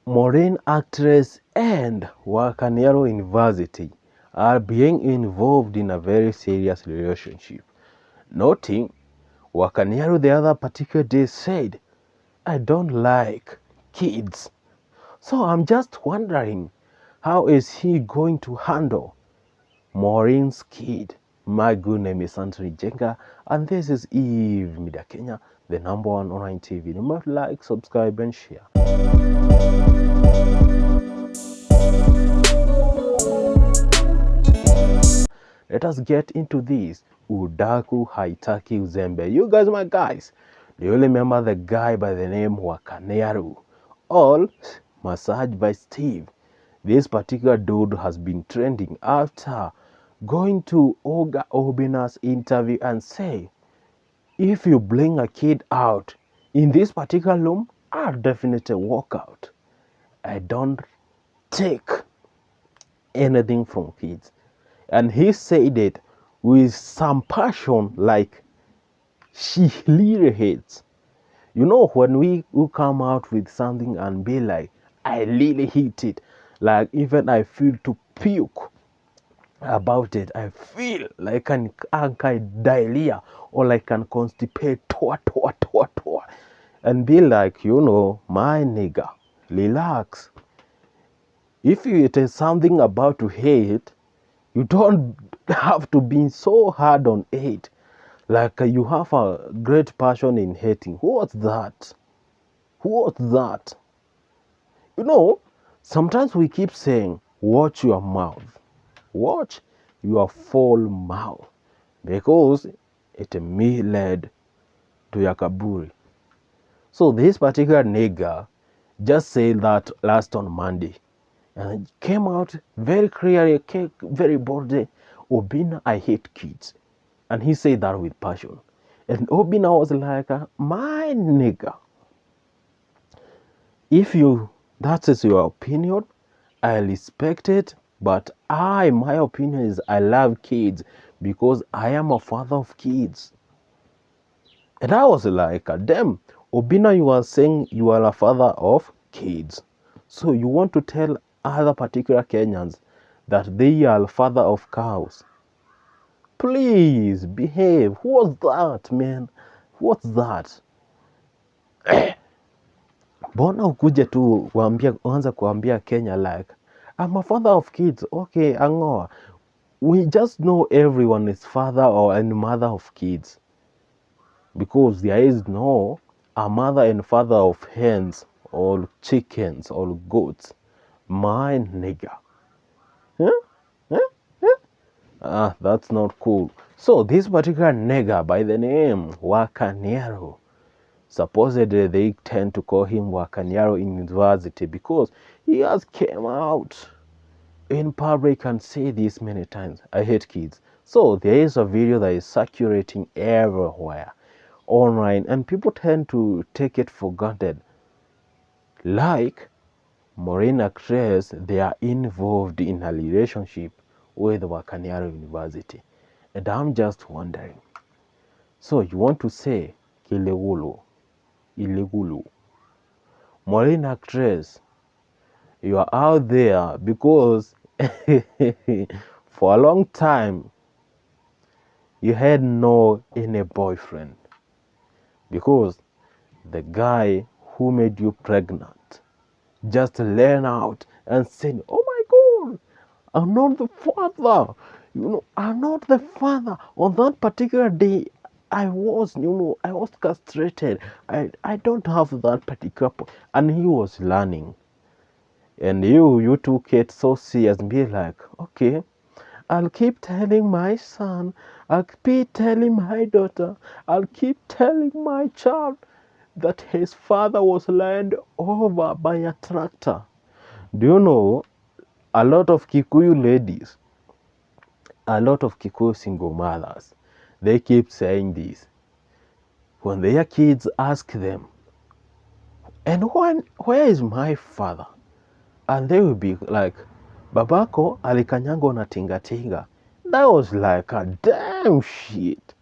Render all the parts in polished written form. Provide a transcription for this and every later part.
Morin actress and Wakaniaru University are being involved in a very serious relationship. Noting, Wakaniaru the other particular day said, "I don't like kids." So I'm just wondering, how is he going to handle Morin's kid? My good name is Antony Njenga, and this is Eve Media Kenya, the #1 online TV. Remember to like, subscribe, and share. Let us get into this. Udaku haitaki uzembe. You guys, my guys, do you remember the guy by the name Wakaniaru? All massage by Steve. This particular dude has been trending after going to Oga Obina's interview and say, if you bring a kid out in this particular room, I'll definitely walk out. I don't take anything from kids. And he said it with some passion, like she really hates. You know, when we come out with something and be like, I really hate it, like even I feel to puke about it. I feel like an diarrhea or like an constipate and be like, my nigga, relax. If it is something about to hate, you don't have to be so hard on it. Like you have a great passion in hating. What's that? What's that? Sometimes we keep saying, watch your mouth. Watch your full mouth. Because it may lead to your kaburi. So this particular nigga just said that last on Monday. And it came out very clearly, very boldly, Obina, I hate kids. And he said that with passion. And Obina was like, my nigga, if that is your opinion, I respect it. But my opinion is I love kids because I am a father of kids. And I was like, damn, Obina, you are saying you are a father of kids. So you want to tell other particular Kenyans that they are father of cows. Please behave. What's that, man? What's that? Mbona ukuje tu uanza kuambia Kenya like, I'm a father of kids. Okay, angoa. We just know everyone is father or and mother of kids. Because there is no a mother and father of hens or chickens or goats. My nigga. Huh? That's not cool. So this particular nigga by the name Wakaniaru, supposedly they tend to call him Wakaniaru University because he has came out in public and say this many times, I hate kids. So there is a video that is circulating everywhere online and people tend to take it for granted. Like Morin actress, they are involved in a relationship with Wakaniaru University. And I'm just wondering, so you want to say Ilegulu, Morin actress, you are out there because for a long time you had no any boyfriend because the guy who made you pregnant just learn out and said, oh my God, I'm not the father. I'm not the father. On that particular day, I was castrated. I don't have that particular and he was learning. And you took it so serious and be like, okay, I'll keep telling my son, I'll keep telling my daughter, I'll keep telling my child that his father was run over by a tractor. Do you know, a lot of Kikuyu ladies, a lot of Kikuyu single mothers, they keep saying this. When their kids ask them, and where is my father? And they will be like, babako alikanyango na tinga tinga. That was like a damn shit.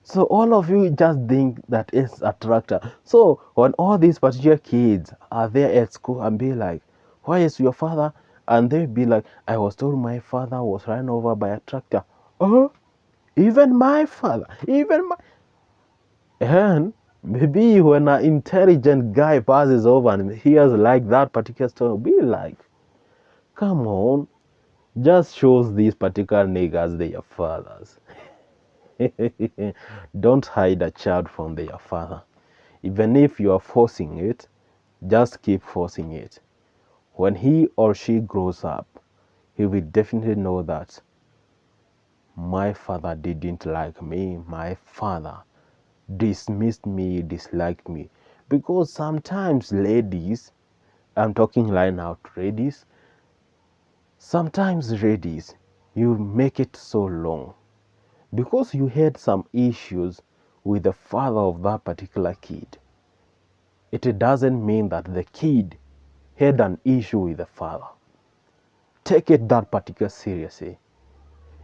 So all of you just think that it's a tractor. So when all these particular kids are there at school and be like, why is your father? And they be like, I was told my father was run over by a tractor. Oh, even my father, even my... And maybe when an intelligent guy passes over and hears like that particular story, be like, come on, just shows these particular niggas their fathers. Don't hide a child from their father. Even if you are forcing it, just keep forcing it. When he or she grows up, he will definitely know that my father didn't like me, my father dismissed me, disliked me. Because sometimes ladies, I'm talking line out, ladies, sometimes ladies, you make it so long because you had some issues with the father of that particular kid. It doesn't mean that the kid had an issue with the father. Take it that particular seriously.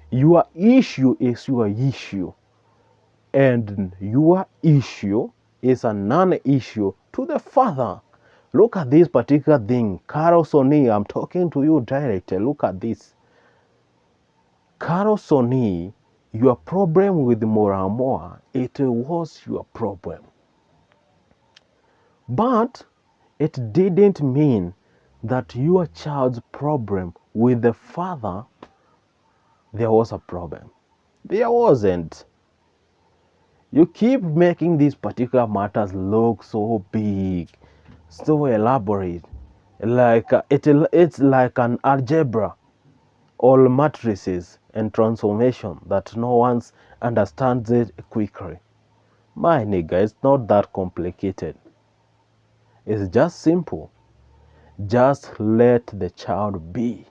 Your issue is your issue, and your issue is a non-issue to the father. Look at this particular thing. Carol Soni, I'm talking to you directly. Look at this. Carol Soni, your problem with Moramoa, it was your problem. But it didn't mean that your child's problem with the father, there was a problem. There wasn't. You keep making these particular matters look so big, so elaborate, like it's like an algebra, all matrices and transformation that no one understands it quickly. My nigga, it's not that complicated. It's just simple. Just let the child be.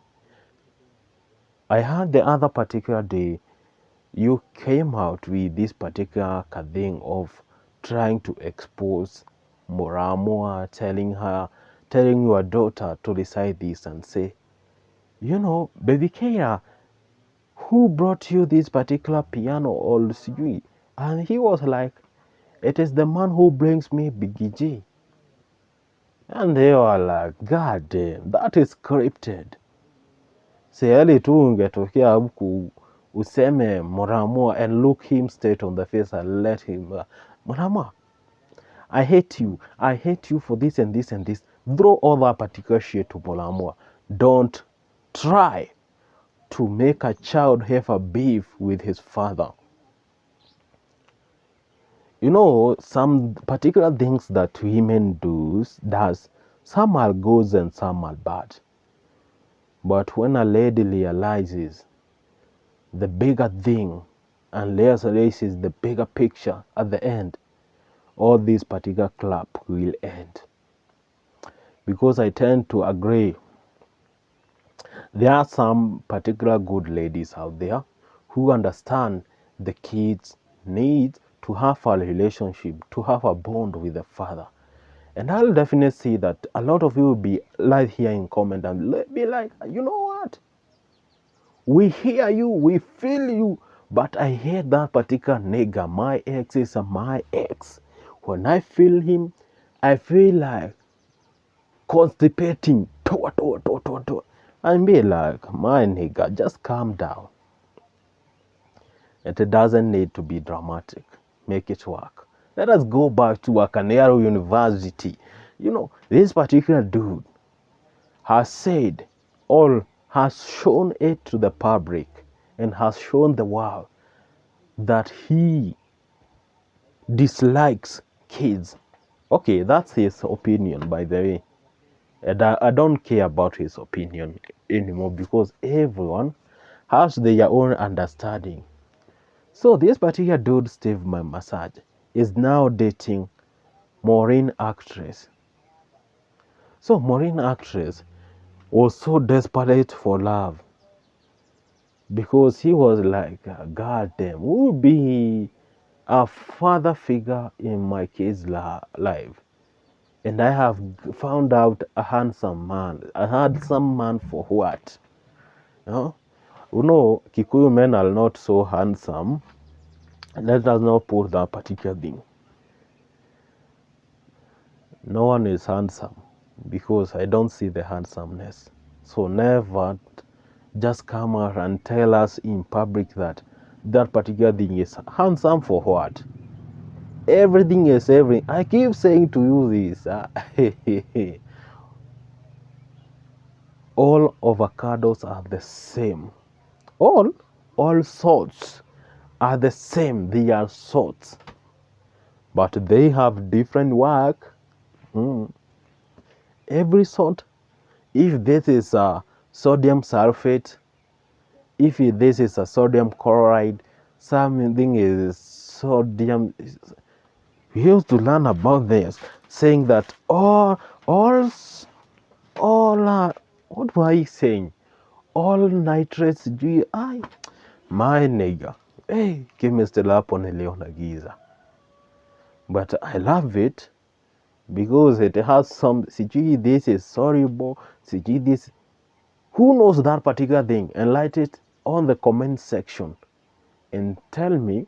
I heard the other particular day you came out with this particular thing of trying to expose Moramoa, telling your daughter to recite this and say, you know, baby Kaya, who brought you this particular piano or sijui? And he was like, it is the man who brings me Biggie G. And they were like, God damn, that is scripted. Sihali tu ungetokea huku useme Moramua and look him straight on the face and let him Moramua, I hate you for this and this and this. Throw all that particular shit to Moramua. Don't try to make a child have a beef with his father. You know, some particular things that women does, some are good and some are bad. But when a lady realizes the bigger thing and realizes the bigger picture at the end, all this particular club will end. Because I tend to agree, there are some particular good ladies out there who understand the kids' needs to have a relationship, to have a bond with the father. And I'll definitely see that a lot of you will be right here in comment and be like, you know what? We hear you, we feel you, but I hate that particular nigga. My ex is my ex. When I feel him, I feel like constipating. And be like, my nigga, just calm down. It doesn't need to be dramatic. Make it work. Let us go back to Wakaniaru University. You know, this particular dude has said all, has shown it to the public and has shown the world that he dislikes kids. Okay, that's his opinion, by the way. And I don't care about his opinion anymore because everyone has their own understanding. So this particular dude, Steve Massage, is now dating Morin actress. So Morin actress was so desperate for love because he was like, God damn, who will be a father figure in my kid's life? And I have found out a handsome man. A handsome man for what? You know, Kikuyu men are not so handsome. Let us not put that particular thing. No one is handsome because I don't see the handsomeness. So never just come out and tell us in public that that particular thing is handsome for what? Everything is everything. I keep saying to you this. All avocados are the same. All sorts are the same. They are sorts, but they have different work. Mm. Every sort. If this is a sodium sulfate, if this is a sodium chloride, something is sodium. We used to learn about this, saying that all, what were you saying? All nitrates, GI. My nigga, hey, chemistry hapo niliona giza, but I love it because it has some. CG, this is soluble. CG, this. Who knows that particular thing? Enlighten it on the comment section and tell me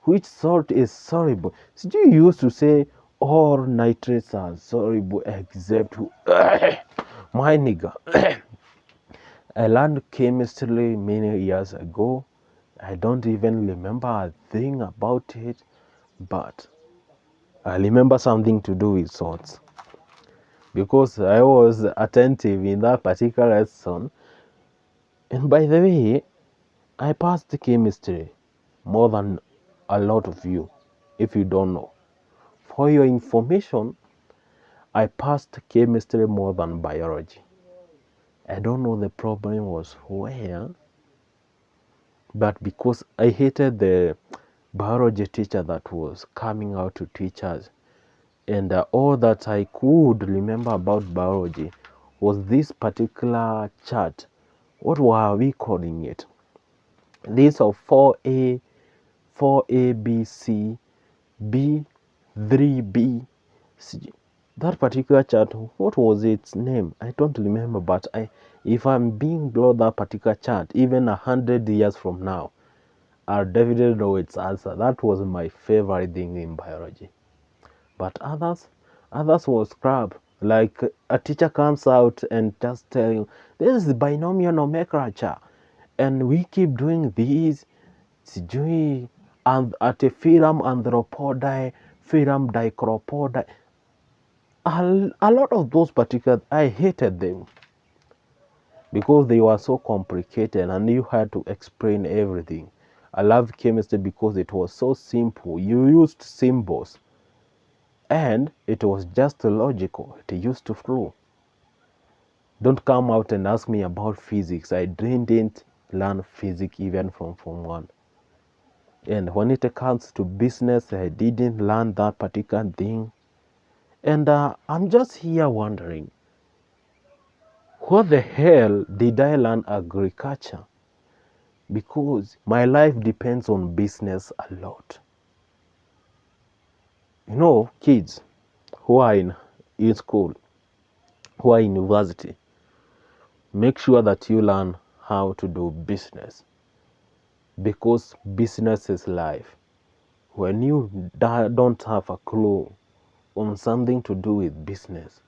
which salt is soluble. CG used to say all nitrates are soluble except my nigga. I learned chemistry many years ago. I don't even remember a thing about it, but I remember something to do with salts because I was attentive in that particular lesson. And by the way, I passed chemistry more than a lot of you, if you don't know. For your information, I passed chemistry more than biology. I don't know the problem was where, but because I hated the biology teacher that was coming out to teach us, and all that I could remember about biology was this particular chart. What were we calling it? This of 4A, 4ABC, B, 3B. That particular chart, what was its name? I don't remember, but if I'm being below that particular chart, even 100 years from now, I'll definitely know its answer. That was my favorite thing in biology. But others was crap. Like a teacher comes out and just tell you, this is binomial nomenclature, and we keep doing these. Sijui and artificium anthropodi, phirum dicropodi. A lot of those particular, I hated them because they were so complicated and you had to explain everything. I loved chemistry because it was so simple. You used symbols and it was just logical. It used to flow. Don't come out and ask me about physics. I didn't learn physics even from Form 1. And when it comes to business, I didn't learn that particular thing. And I'm just here wondering, what the hell did I learn agriculture? Because my life depends on business a lot. You know, kids who are in school, who are in university, make sure that you learn how to do business. Because business is life. When you don't have a clue on something to do with business,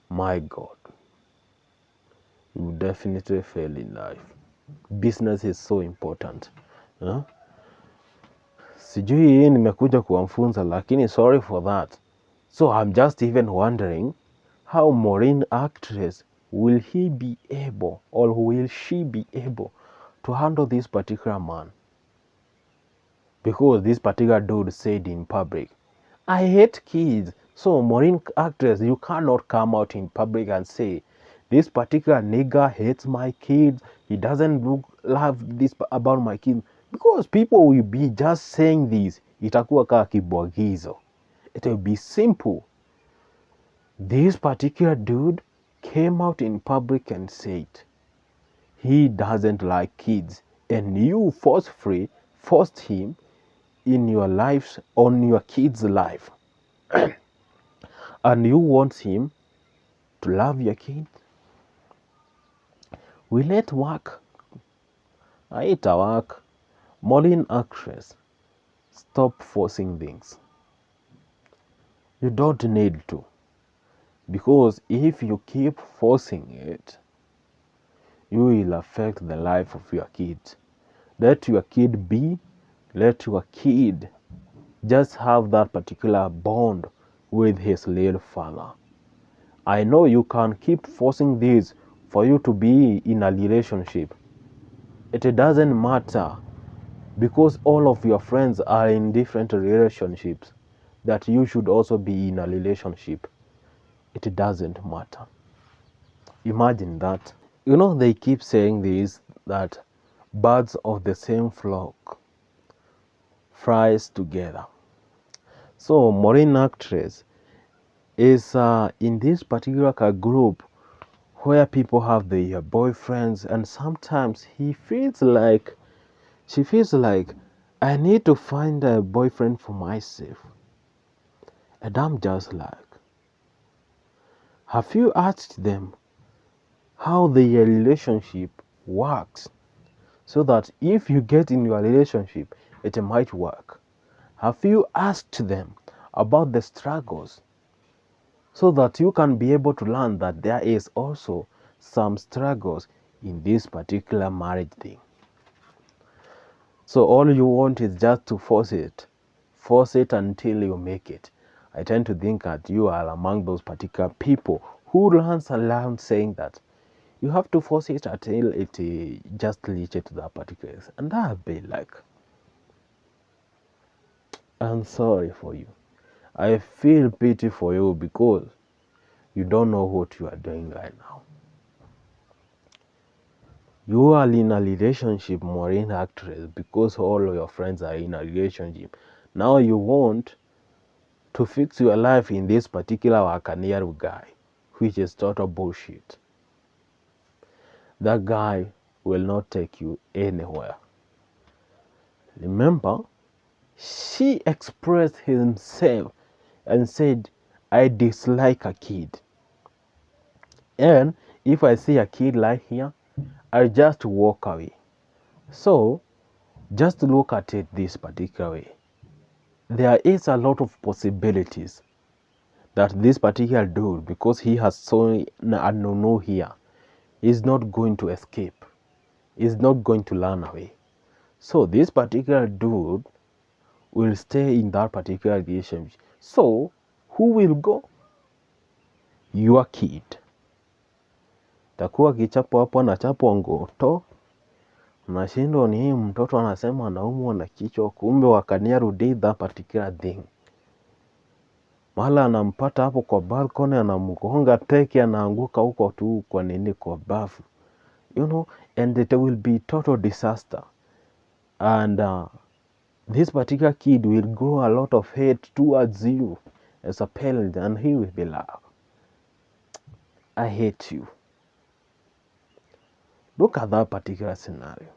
my God, you definitely fail in life. Business is so important. Huh? Sijui hii nimekuja kuwafunza lakini sorry for that. So I'm just even wondering how Morin actress will he be able or will she be able to handle this particular man? Because this particular dude said in public, I hate kids. So Morin actress, you cannot come out in public and say, this particular nigger hates my kids. He doesn't love this about my kids. Because people will be just saying this. Itakuwa kaa kibwagizo. It will be simple. This particular dude came out in public and said, he doesn't like kids. And you forced him in your lives, on your kid's life. And you want him to love your kid? Will it work? It work. Morin actress, Stop forcing things. You don't need to. Because if you keep forcing it, you will affect the life of your kid. Let your kid be. Let your kid just have that particular bond with his little father. I know you can keep forcing this for you to be in a relationship. It doesn't matter because all of your friends are in different relationships that you should also be in a relationship. It doesn't matter. Imagine that. You know, they keep saying this, that birds of the same flock flies together. So morin actress is in this particular group where people have their boyfriends, and sometimes she feels like I need to find a boyfriend for myself. And I'm just like, have you asked them how their relationship works, so that if you get in your relationship it might work? Have you asked them about the struggles, so that you can be able to learn that there is also some struggles in this particular marriage thing? So all you want is just to force it until you make it. I tend to think that you are among those particular people who learns and learns saying that you have to force it until it just reaches to that particular. And I've been like, I'm sorry for you. I feel pity for you because you don't know what you are doing right now. You are in a relationship, morin actress, because all your friends are in a relationship. Now you want to fix your life in this particular Wakaniaru guy, which is total bullshit. That guy will not take you anywhere. Remember, she expressed himself and said, I dislike a kid. And if I see a kid like here, I just walk away. So, just look at it this particular way. There is a lot of possibilities that this particular dude, because he has so a no here, is not going to escape, is not going to run away. So this particular dude will stay in that particular relationship. So who will go? Your kid. Takuwa kichapo hapo na chapo ngoto. Nashindwa ni hii mtoto anasema anaumwa na kichwa, kumbe Wakaniaru did that particular thing. Mahala anampata hapo kwa balcony, anamgonga teke, anaanguka huko tu kwa nini, kwa bafu. You know, and it will be total disaster. And this particular kid will grow a lot of hate towards you as a parent, and he will be like, I hate you. Look at that particular scenario.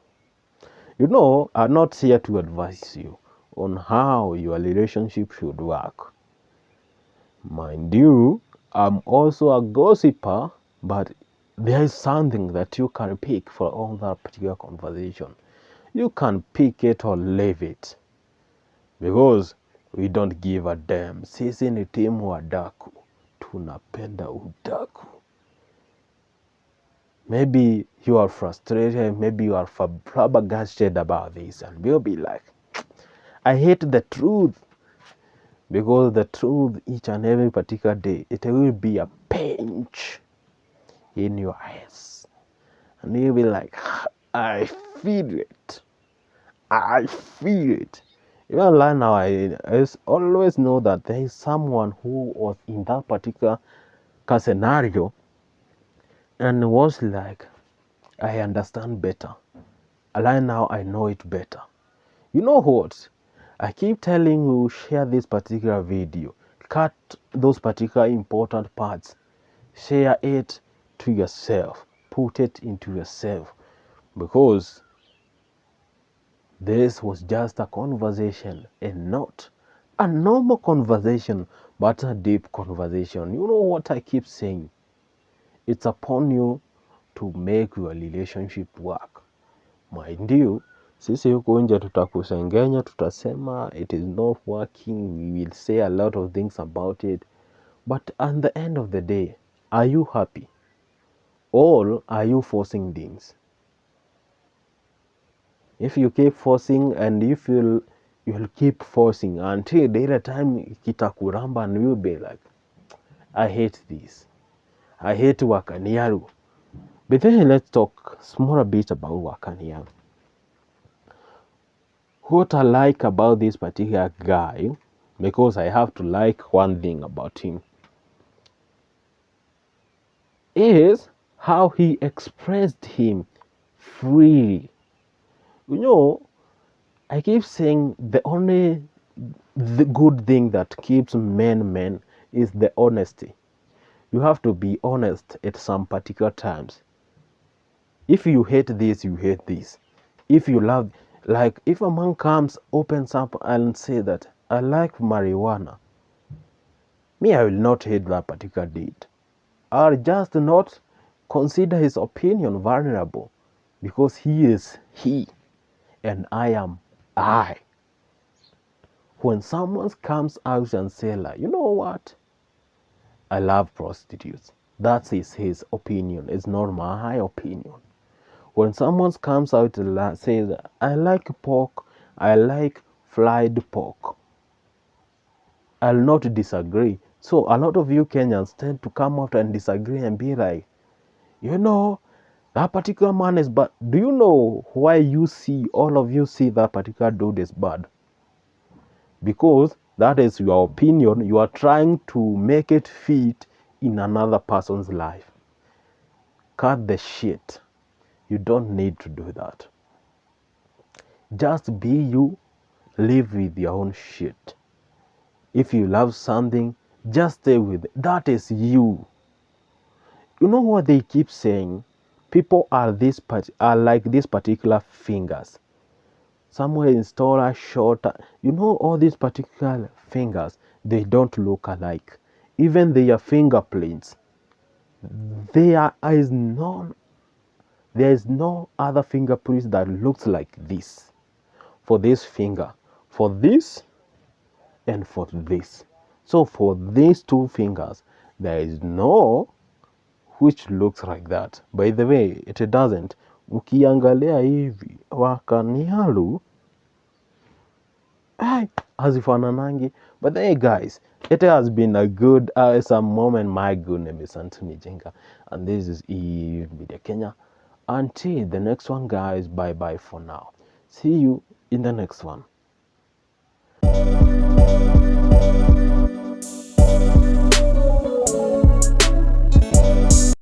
You know, I'm not here to advise you on how your relationship should work. Mind you, I'm also a gossiper, but there is something that you can pick for all that particular conversation. You can pick it or leave it, because we don't give a damn. Sisi ni timu wadaku, tunapenda udaku. Maybe you are frustrated, maybe you are flabbergasted about this, and we'll be like, I hate the truth. Because the truth, each and every particular day, it will be a pinch in your eyes. And you'll be like, I feel it. I feel it. Even right now, I always know that there is someone who was in that particular scenario and was like, I understand better. Right now, I know it better. You know what? I keep telling you, share this particular video. Cut those particular important parts. Share it to yourself. Put it into yourself. Because this was just a conversation and not a normal conversation, but a deep conversation. You know what I keep saying? It's upon you to make your relationship work. Mind you, Sisi huku nje tutakusengenya, tutasema it is not working, we will say a lot of things about it, but at the end of the day, are you happy? Or are you forcing things? If you keep forcing and you feel you'll keep forcing until the other time kitakuramba and you'll be like, I hate this. I hate Wakaniaru. But then let's talk small a bit about Wakaniaru. What I like about this particular guy, because I have to like one thing about him, is how he expressed him freely. You know, I keep saying the good thing that keeps men is the honesty. You have to be honest at some particular times. If you hate this, you hate this. If you love, like if a man comes, opens up and say that I like marijuana, me, I will not hate that particular deed. I'll just not consider his opinion vulnerable because he is he and I am I. When someone comes out and say like, you know what? I love prostitutes. That is his opinion. It's not my opinion. When someone comes out and says, I like pork, I like fried pork, I'll not disagree. So a lot of you Kenyans tend to come out and disagree and be like, you know, that particular man is bad. Do you know why all of you see that particular dude is bad? Because that is your opinion. You are trying to make it fit in another person's life. Cut the shit. You don't need to do that. Just be you. Live with your own shit. If you love something, just stay with it. That is you. You know what they keep saying? People are like these particular fingers. Somewhere is taller, shorter. You know all these particular fingers, they don't look alike. Even their fingerprints, there is no other fingerprints that looks like this. For this finger, for this, and for this. So for these two fingers, there is no which looks like that. By the way, it doesn't. Ukiangalia hivi Wakaniaru hazifananangi. But hey guys, it has been a good some moment. My good name is Antony Njenga and this is Eve Media Kenya. Until the next one guys, bye bye for now. See you in the next one.